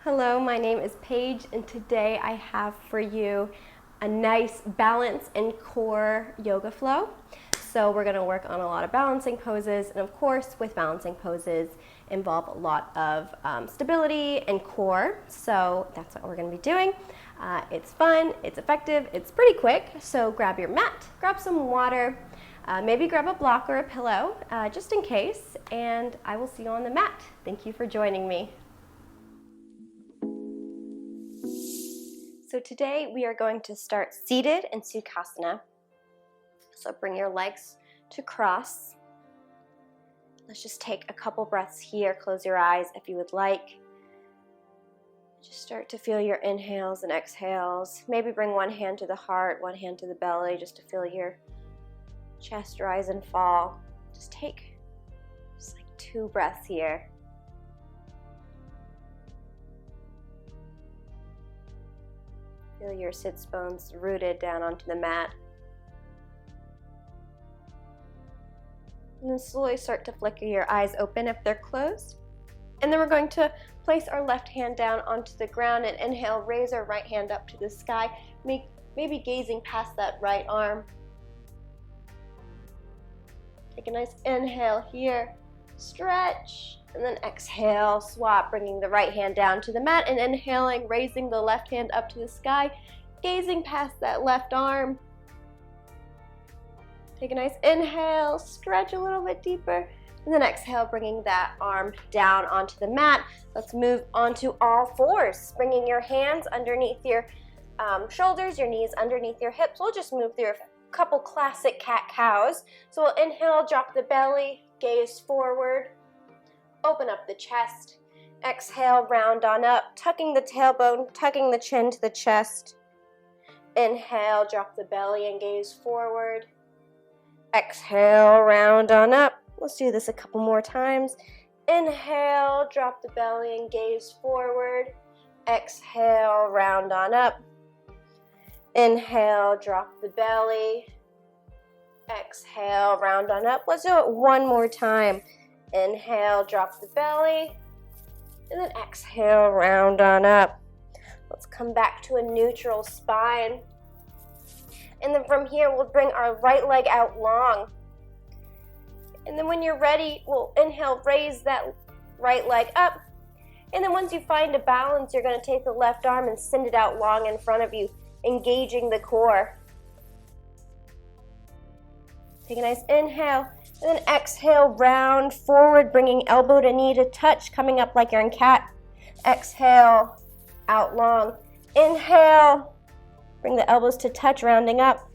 Hello, my name is Paige, and today I have for you a nice balance and core yoga flow. So we're going to work on a lot of balancing poses, and of course with balancing poses involve a lot of stability and core, so that's what we're going to be doing. It's fun, it's effective, it's pretty quick, so grab your mat, grab some water, maybe grab a block or a pillow just in case, and I will see you on the mat. Thank you for joining me. So today we are going to start seated in Sukhasana. So bring your legs to cross. Let's just take a couple breaths here. Close your eyes if you would like. Just start to feel your inhales and exhales. Maybe bring one hand to the heart, one hand to the belly, just to feel your chest rise and fall. Just take like 2 breaths here. Feel your sits bones rooted down onto the mat. And then slowly start to flicker your eyes open if they're closed. And then we're going to place our left hand down onto the ground and inhale, raise our right hand up to the sky, maybe gazing past that right arm. Take a nice inhale here, stretch, and then exhale, swap, bringing the right hand down to the mat and inhaling, raising the left hand up to the sky, gazing past that left arm. Take a nice inhale, stretch a little bit deeper, and then exhale, bringing that arm down onto the mat. Let's move onto all fours, bringing your hands underneath your shoulders, your knees underneath your hips. We'll just move through a couple classic cat-cows. So we'll inhale, drop the belly, gaze forward, open up the chest. Exhale, round on up, tucking the tailbone, tucking the chin to the chest. Inhale, drop the belly and gaze forward. Exhale, round on up. Let's do this a couple more times. Inhale, drop the belly and gaze forward. Exhale, round on up. Inhale, drop the belly. Exhale, round on up. Let's do it one more time. Inhale, drop the belly, and then exhale, round on up. Let's come back to a neutral spine. And then from here, we'll bring our right leg out long. And then when you're ready, we'll inhale, raise that right leg up. And then once you find a balance, you're going to take the left arm and send it out long in front of you, engaging the core. Take a nice inhale. And then exhale, round forward, bringing elbow to knee to touch, coming up like you're in cat. Exhale, out long. Inhale, bring the elbows to touch, rounding up.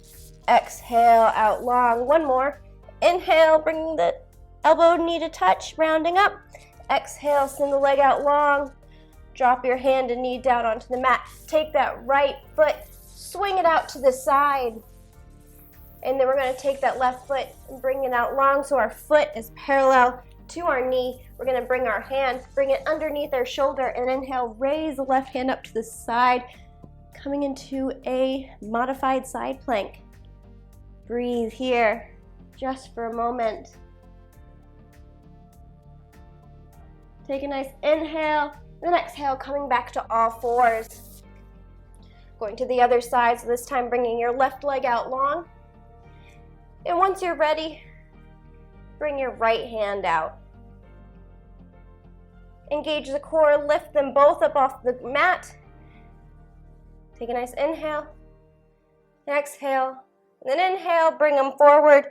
Exhale, out long. One more. Inhale, bringing the elbow, knee to touch, rounding up. Exhale, send the leg out long. Drop your hand and knee down onto the mat. Take that right foot, swing it out to the side. And then we're going to take that left foot and bring it out long so our foot is parallel to our knee. We're going to bring our hand, bring it underneath our shoulder, and inhale, raise the left hand up to the side, coming into a modified side plank. Breathe here just for a moment. Take a nice inhale, then exhale, coming back to all fours. Going to the other side, so this time bringing your left leg out long. And once you're ready, bring your right hand out. Engage the core, lift them both up off the mat. Take a nice inhale, exhale, and then inhale, bring them forward,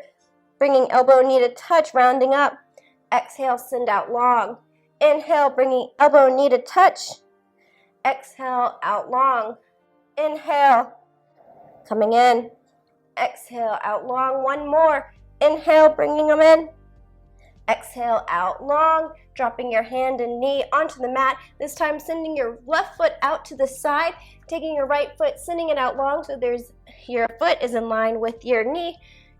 bringing elbow, knee to touch, rounding up. Exhale, send out long. Inhale, bringing elbow, knee to touch. Exhale, out long. Inhale, coming in. Exhale, out long. One more. Inhale, bringing them in. Exhale, out long. Dropping your hand and knee onto the mat. This time sending your left foot out to the side. Taking your right foot, sending it out long so your foot is in line with your knee.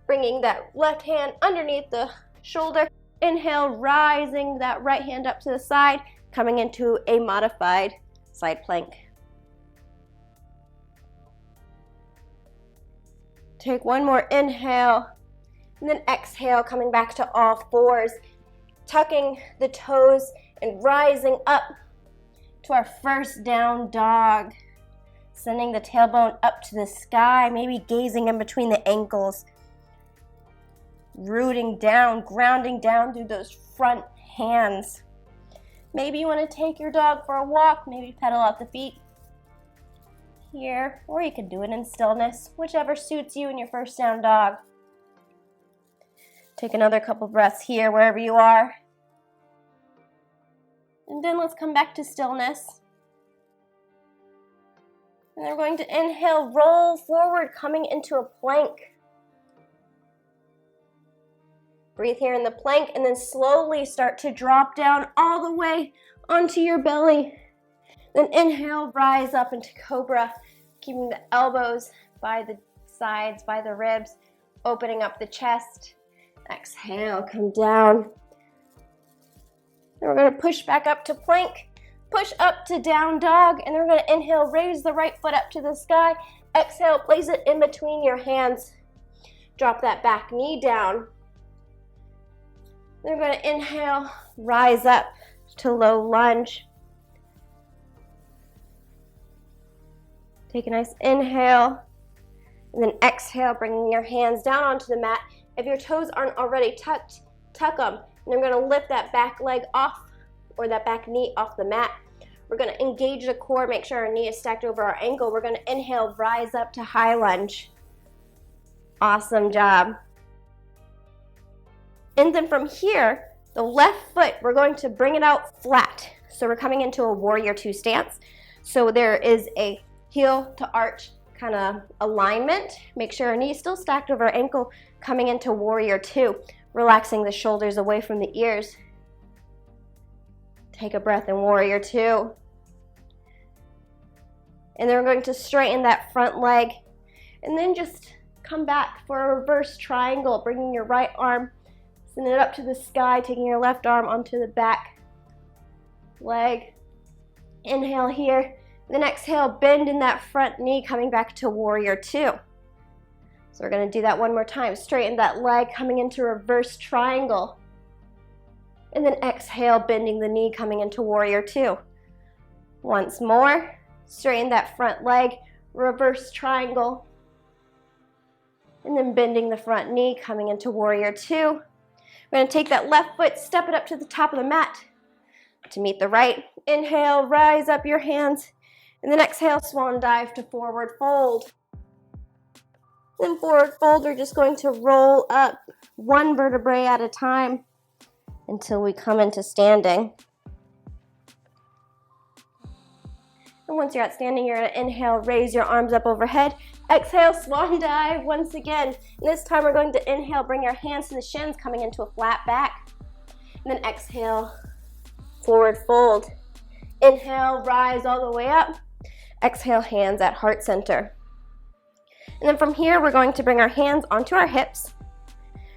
Bringing that left hand underneath the shoulder. Inhale, rising that right hand up to the side. Coming into a modified side plank. Take one more inhale, and then exhale, coming back to all fours, tucking the toes and rising up to our first down dog. Sending the tailbone up to the sky, maybe gazing in between the ankles. Rooting down, grounding down through those front hands. Maybe you want to take your dog for a walk, maybe pedal out the feet here, or you can do it in stillness, whichever suits you and your first down dog. Take another couple breaths here, wherever you are. And then let's come back to stillness. And then we're going to inhale, roll forward, coming into a plank. Breathe here in the plank, and then slowly start to drop down all the way onto your belly. Then inhale, rise up into cobra, keeping the elbows by the sides, by the ribs, opening up the chest. Exhale, come down. Then we're going to push back up to plank, push up to down dog, and then we're going to inhale, raise the right foot up to the sky. Exhale, place it in between your hands. Drop that back knee down. Then we're going to inhale, rise up to low lunge. Take a nice inhale, and then exhale, bringing your hands down onto the mat. If your toes aren't already tucked, tuck them. And then we're going to lift that back leg off, or that back knee off the mat. We're going to engage the core, make sure our knee is stacked over our ankle. We're going to inhale, rise up to high lunge. Awesome job. And then from here, the left foot, we're going to bring it out flat. So we're coming into a warrior two stance. So there is a heel to arch kind of alignment. Make sure our knee is still stacked over our ankle, coming into warrior two, relaxing the shoulders away from the ears. Take a breath in warrior two. And then we're going to straighten that front leg, and then just come back for a reverse triangle, bringing your right arm, send it up to the sky, taking your left arm onto the back leg. Inhale here. Then exhale, bend in that front knee, coming back to warrior two. So we're going to do that one more time. Straighten that leg, coming into reverse triangle. And then exhale, bending the knee, coming into warrior two. Once more. Straighten that front leg, reverse triangle. And then bending the front knee, coming into warrior two. We're going to take that left foot, step it up to the top of the mat to meet the right. Inhale, rise up your hands. And then exhale, swan dive to forward fold. Then forward fold, we're just going to roll up one vertebrae at a time until we come into standing. And once you're at standing, you're going to inhale, raise your arms up overhead. Exhale, swan dive once again. And this time we're going to inhale, bring your hands to the shins, coming into a flat back. And then exhale, forward fold. Inhale, rise all the way up. Exhale, hands at heart center. And then from here, we're going to bring our hands onto our hips.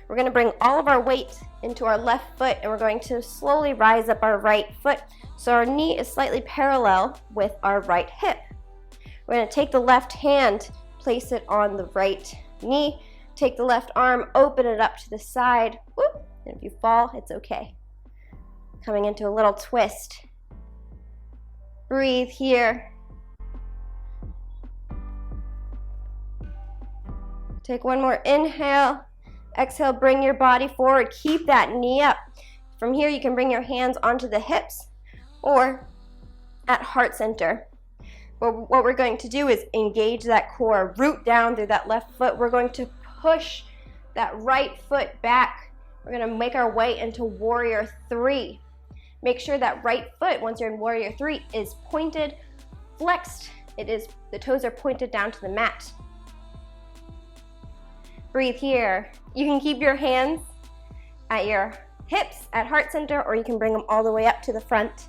We're going to bring all of our weight into our left foot, and we're going to slowly rise up our right foot so our knee is slightly parallel with our right hip. We're going to take the left hand, place it on the right knee, take the left arm, open it up to the side. Whoop. And if you fall, it's okay. Coming into a little twist. Breathe here. Take one more inhale. Exhale, bring your body forward. Keep that knee up. From here, you can bring your hands onto the hips or at heart center. What we're going to do is engage that core, root down through that left foot. We're going to push that right foot back. We're going to make our way into warrior three. Make sure that right foot, once you're in warrior three, is pointed, flexed. The toes are pointed down to the mat. Breathe here. You can keep your hands at your hips, at heart center, or you can bring them all the way up to the front,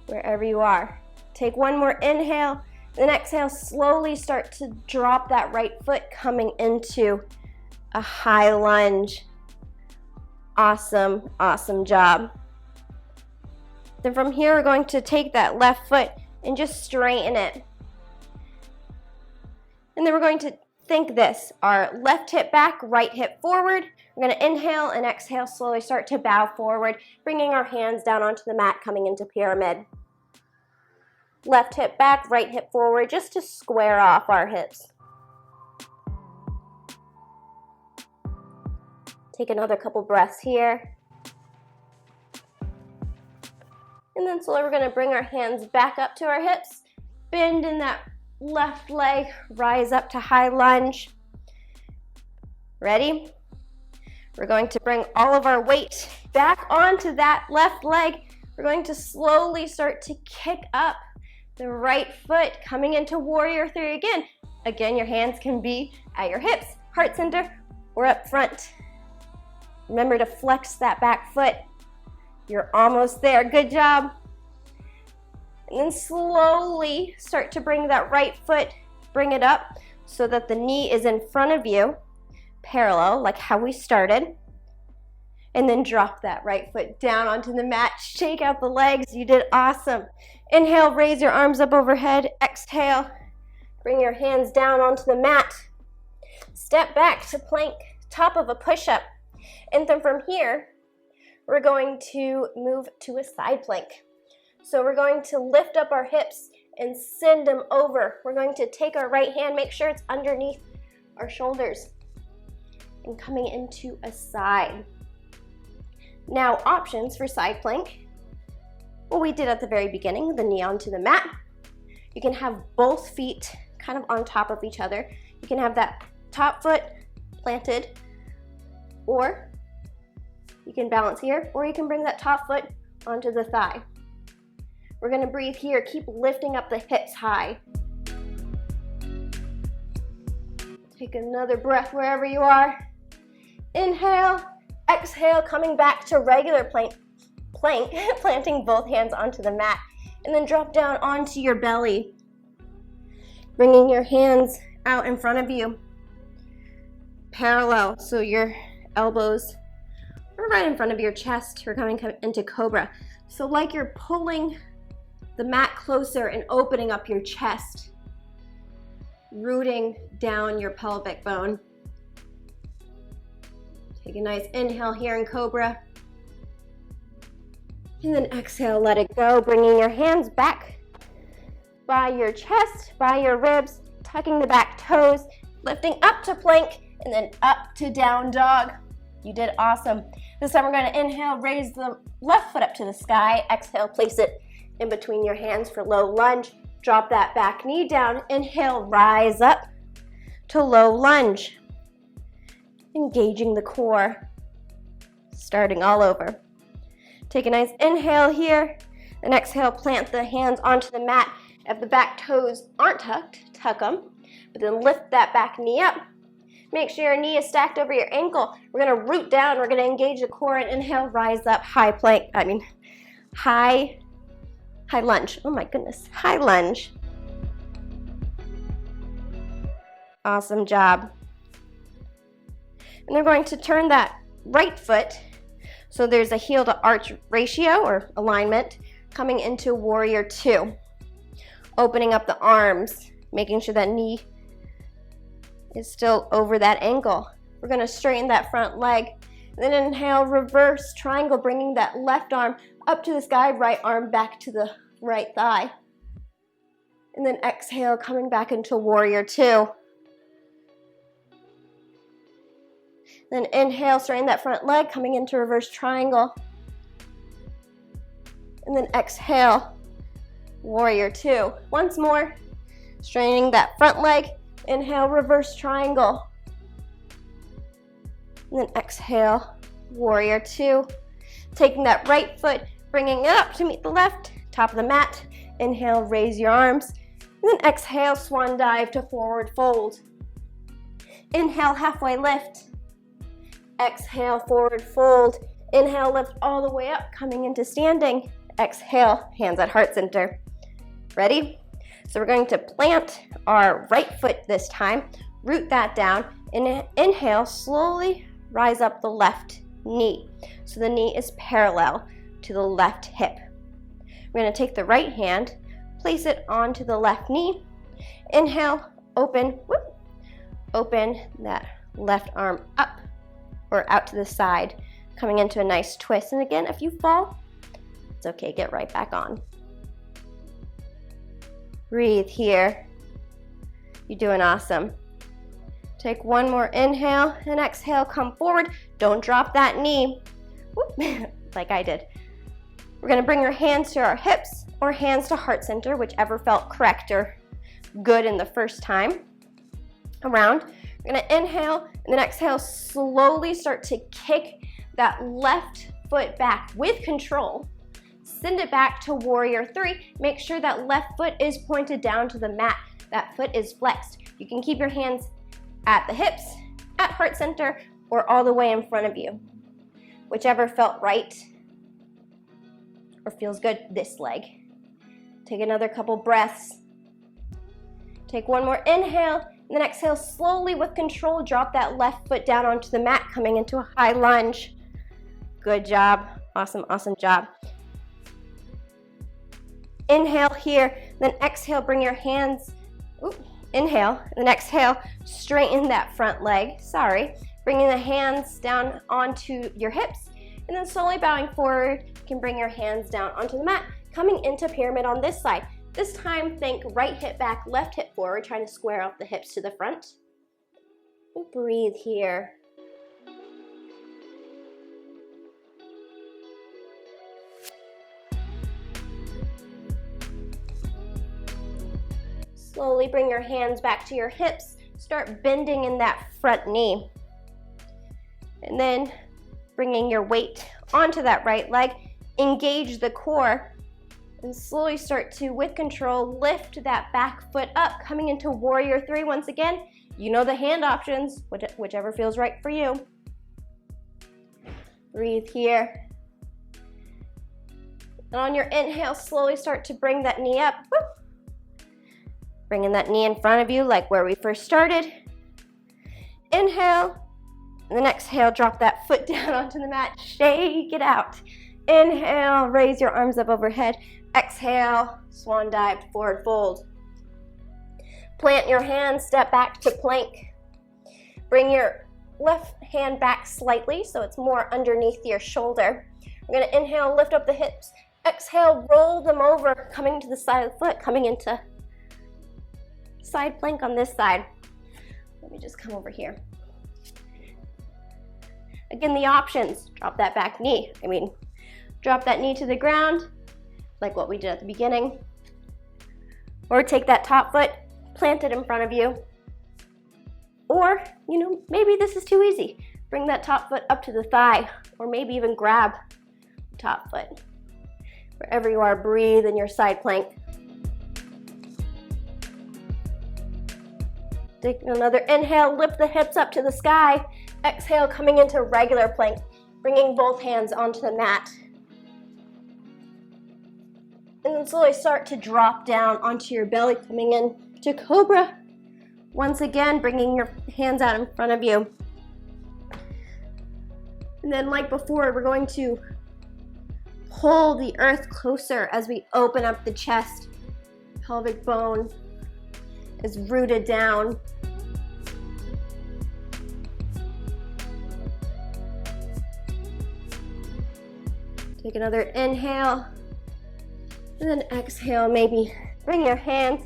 wherever you are. Take one more inhale, then exhale, slowly start to drop that right foot, coming into a high lunge. Awesome, awesome job. Then from here, we're going to take that left foot and just straighten it. And then we're going to think this, our left hip back, right hip forward. We're going to inhale and exhale, slowly start to bow forward, bringing our hands down onto the mat, coming into pyramid. Left hip back, right hip forward, just to square off our hips. Take another couple breaths here. And then slowly we're gonna bring our hands back up to our hips, bend in that left leg, rise up to high lunge. Ready? We're going to bring all of our weight back onto that left leg. We're going to slowly start to kick up the right foot, coming into warrior three again. Again, your hands can be at your hips, heart center, or up front. Remember to flex that back foot. You're almost there, good job. And then slowly start to bring that right foot, bring it up so that the knee is in front of you, parallel, like how we started. And then drop that right foot down onto the mat, shake out the legs, you did awesome. Inhale, raise your arms up overhead, exhale, bring your hands down onto the mat. Step back to plank, top of a push-up. And then from here, we're going to move to a side plank. So we're going to lift up our hips and send them over. We're going to take our right hand, make sure it's underneath our shoulders, and coming into a side. Now, options for side plank. What we did at the very beginning, the knee onto the mat. You can have both feet kind of on top of each other. You can have that top foot planted, or you can balance here, or you can bring that top foot onto the thigh. We're gonna breathe here, keep lifting up the hips high. Take another breath wherever you are. Inhale, exhale, coming back to regular plank, planting both hands onto the mat, and then drop down onto your belly. Bringing your hands out in front of you, parallel, so your elbows are right in front of your chest. We're coming into cobra. So like you're pulling the mat closer and opening up your chest, rooting down your pelvic bone. Take a nice inhale here in cobra. And then exhale, let it go, bringing your hands back by your chest, by your ribs, tucking the back toes, lifting up to plank, and then up to down dog. You did awesome. This time we're going to inhale, raise the left foot up to the sky. Exhale, place it in between your hands for low lunge. Drop that back knee down. Inhale, rise up to low lunge. Engaging the core. Starting all over. Take a nice inhale here. Then exhale, plant the hands onto the mat. If the back toes aren't tucked, tuck them. But then lift that back knee up. Make sure your knee is stacked over your ankle. We're gonna root down, we're gonna engage the core and inhale, rise up, high lunge. Oh my goodness, high lunge. Awesome job. And they're going to turn that right foot, so there's a heel to arch ratio or alignment, coming into warrior two. Opening up the arms, making sure that knee is still over that ankle. We're gonna straighten that front leg. And then inhale, reverse triangle, bringing that left arm up to the sky, right arm back to the right thigh. And then exhale, coming back into warrior two. Then inhale, straighten that front leg, coming into reverse triangle. And then exhale, warrior two. Once more, straightening that front leg. Inhale, reverse triangle. And then exhale, warrior two. Taking that right foot, bringing it up to meet the left, top of the mat. Inhale, raise your arms. And then exhale, swan dive to forward fold. Inhale, halfway lift. Exhale, forward fold. Inhale, lift all the way up, coming into standing. Exhale, hands at heart center. Ready? So we're going to plant our right foot this time, root that down, and inhale, slowly rise up the left knee. So the knee is parallel to the left hip. We're going to take the right hand, place it onto the left knee. Inhale, open, whoop, open that left arm up or out to the side, coming into a nice twist. And again, if you fall, it's okay, get right back on. Breathe here. You're doing awesome. Take one more inhale and exhale, come forward. Don't drop that knee, like I did. We're gonna bring your hands to our hips or hands to heart center, whichever felt correct or good in the first time around. We're gonna inhale and then exhale, slowly start to kick that left foot back with control. Send it back to warrior three. Make sure that left foot is pointed down to the mat. That foot is flexed. You can keep your hands at the hips, at heart center, or all the way in front of you. Whichever felt right or feels good this leg. Take another couple breaths. Take one more inhale, and then exhale slowly with control. Drop that left foot down onto the mat, coming into a high lunge. Good job. Awesome, awesome job. Inhale here, then exhale, bring your hands, inhale, and then exhale, straighten that front leg, bringing the hands down onto your hips, and then slowly bowing forward, you can bring your hands down onto the mat, coming into pyramid on this side. This time, think right hip back, left hip forward, trying to square off the hips to the front. And breathe here. Slowly bring your hands back to your hips. Start bending in that front knee. And then bringing your weight onto that right leg. Engage the core. And slowly start to, with control, lift that back foot up, coming into warrior three once again. You know the hand options, whichever feels right for you. Breathe here. And on your inhale, slowly start to bring that knee up. Woo. Bringing that knee in front of you like where we first started. Inhale, and then exhale, drop that foot down onto the mat, shake it out. Inhale, raise your arms up overhead. Exhale, swan dive, forward fold. Plant your hands, step back to plank. Bring your left hand back slightly so it's more underneath your shoulder. We're gonna inhale, lift up the hips. Exhale, roll them over, coming to the side of the foot, coming into side plank on this side. Let me just come over here. Again, the options, drop that back knee. Drop that knee to the ground, like what we did at the beginning. Or take that top foot, plant it in front of you. Or, maybe this is too easy. Bring that top foot up to the thigh, or maybe even grab the top foot. Wherever you are, breathe in your side plank. Take another inhale, lift the hips up to the sky. Exhale, coming into regular plank, bringing both hands onto the mat. And then slowly start to drop down onto your belly, coming in to cobra. Once again, bringing your hands out in front of you. And then like before, we're going to pull the earth closer as we open up the chest. Pelvic bone is rooted down. Take another inhale, and then exhale. Maybe bring your hands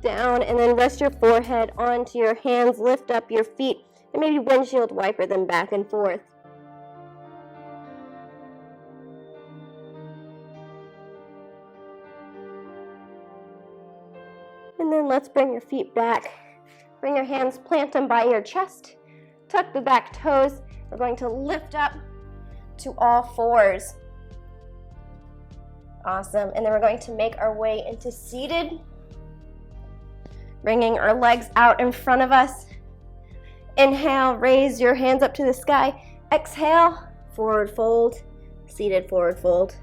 down and then rest your forehead onto your hands, lift up your feet, and maybe windshield wiper them back and forth. And then let's bring your feet back. Bring your hands, plant them by your chest. Tuck the back toes. We're going to lift up to all fours. Awesome. And then we're going to make our way into seated. Bringing our legs out in front of us. Inhale, raise your hands up to the sky. Exhale, forward fold. Seated forward fold.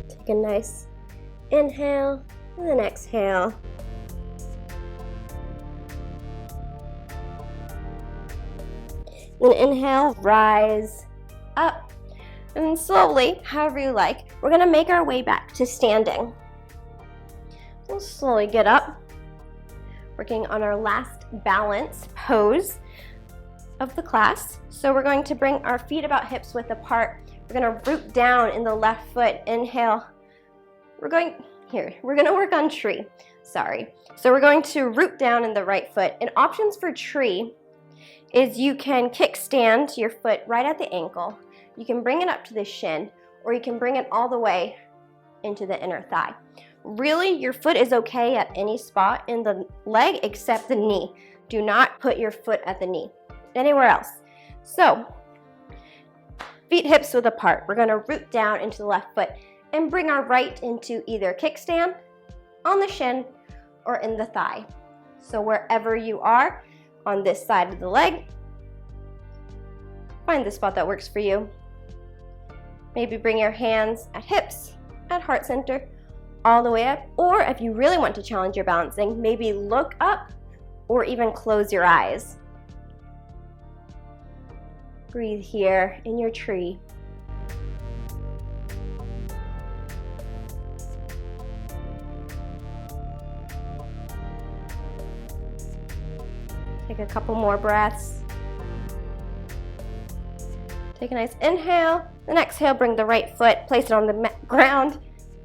Take a nice inhale and then exhale. Then inhale, rise up. And then slowly, however you like, we're gonna make our way back to standing. We'll slowly get up, working on our last balance pose. of the class. So we're going to bring our feet about hips width apart. We're going to root down in the left foot. Inhale. We're going to work on tree. Sorry. So we're going to root down in the right foot. And options for tree is you can kickstand your foot right at the ankle. You can bring it up to the shin, or you can bring it all the way into the inner thigh. Really, your foot is okay at any spot in the leg except the knee. Do not put your foot at the knee. Anywhere else. So, feet hips width apart. We're going to root down into the left foot and bring our right into either kickstand, on the shin, or in the thigh. So wherever you are on this side of the leg, find the spot that works for you. Maybe bring your hands at hips, at heart center, all the way up. Or if you really want to challenge your balancing, maybe look up or even close your eyes. Breathe here in your tree. Take a couple more breaths. Take a nice inhale, then exhale, bring the right foot, place it on the ground,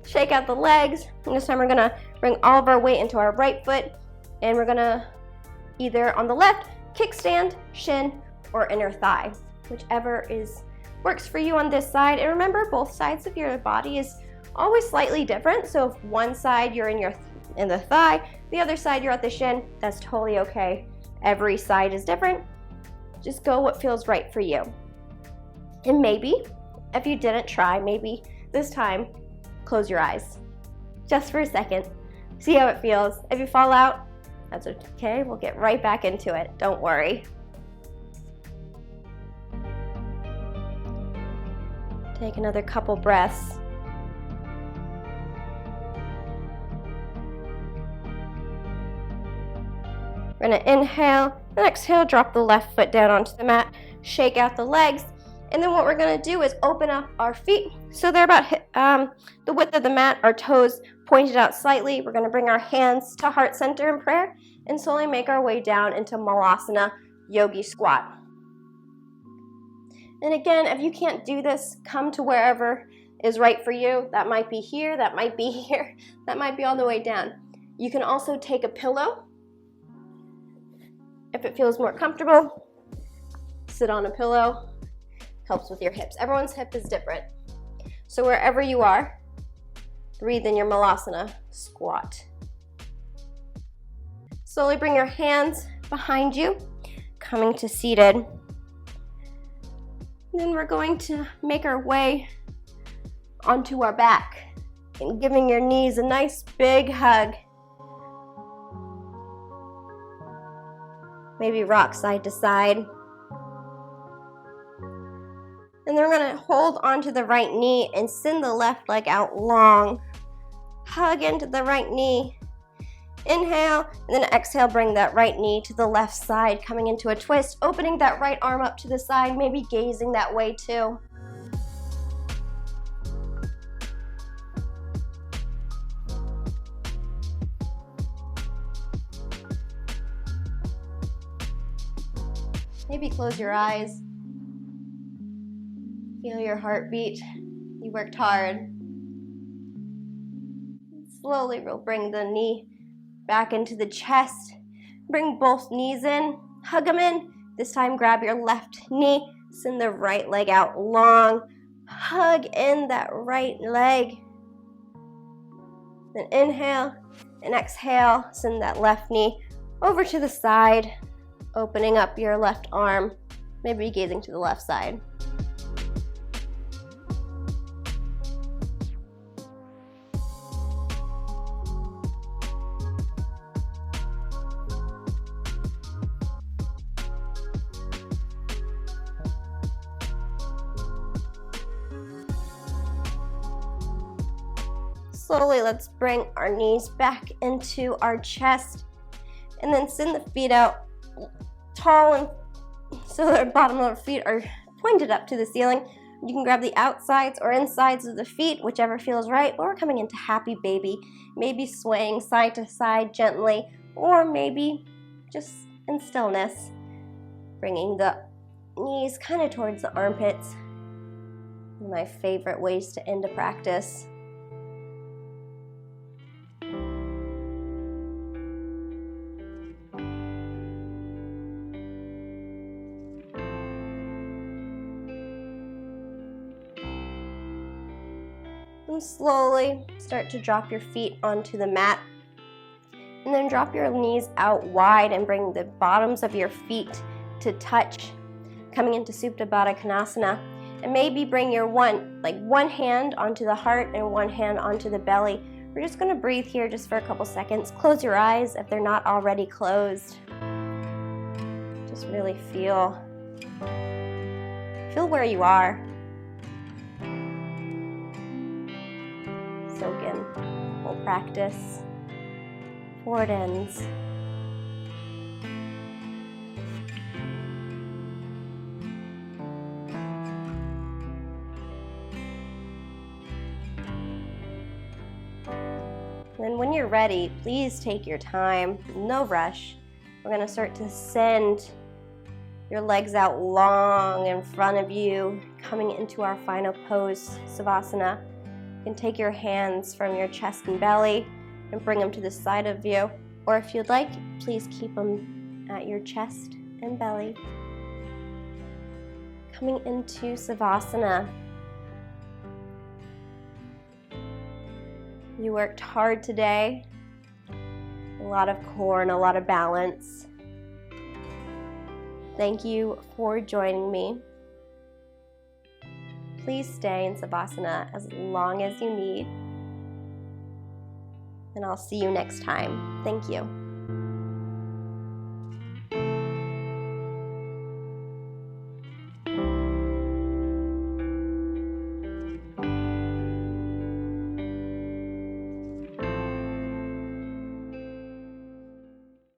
shake out the legs. And this time we're gonna bring all of our weight into our right foot, and we're gonna either on the left, kickstand, shin, or inner thigh, whichever works for you on this side. And remember, both sides of your body is always slightly different. So if one side you're in the thigh, the other side you're at the shin, that's totally okay. Every side is different. Just go what feels right for you. And maybe, if you didn't try, maybe this time, close your eyes. Just for a second. See how it feels. If you fall out, that's okay. We'll get right back into it. Don't worry. Take another couple breaths. We're going to inhale and exhale, drop the left foot down onto the mat, shake out the legs, and then what we're going to do is open up our feet so they're about the width of the mat, our toes pointed out slightly. We're going to bring our hands to heart center in prayer and slowly make our way down into Malasana Yogi Squat. And again, if you can't do this, come to wherever is right for you. That might be here, that might be here, that might be all the way down. You can also take a pillow if it feels more comfortable. Sit on a pillow, helps with your hips. Everyone's hip is different. So wherever you are, breathe in your Malasana squat. Slowly bring your hands behind you, coming to seated. Then we're going to make our way onto our back and giving your knees a nice big hug. Maybe rock side to side. And then we're going to hold onto the right knee and send the left leg out long. Hug into the right knee. Inhale, and then exhale, bring that right knee to the left side, coming into a twist, opening that right arm up to the side, maybe gazing that way too. Maybe close your eyes. Feel your heartbeat. You worked hard. Slowly we'll bring the knee back into the chest. Bring both knees in. Hug them in. This time grab your left knee. Send the right leg out long. Hug in that right leg. Then inhale and exhale. Send that left knee over to the side. Opening up your left arm. Maybe gazing to the left side. Slowly, let's bring our knees back into our chest and then send the feet out tall and so the bottom of our feet are pointed up to the ceiling. You can grab the outsides or insides of the feet, whichever feels right, or coming into happy baby, maybe swaying side to side gently, or maybe just in stillness. Bringing the knees kind of towards the armpits. One of my favorite ways to end a practice. And slowly start to drop your feet onto the mat. And then drop your knees out wide and bring the bottoms of your feet to touch, coming into Supta Baddha Konasana. And maybe bring your one hand onto the heart and one hand onto the belly. We're just going to breathe here just for a couple seconds. Close your eyes if they're not already closed. Just really feel where you are. Soak in full practice. Forward ends. And when you're ready, please take your time, no rush. We're going to start to send your legs out long in front of you, coming into our final pose, Savasana. You can take your hands from your chest and belly and bring them to the side of you. Or if you'd like, please keep them at your chest and belly. Coming into Savasana. You worked hard today. A lot of core and a lot of balance. Thank you for joining me. Please stay in Savasana as long as you need. And I'll see you next time. Thank you.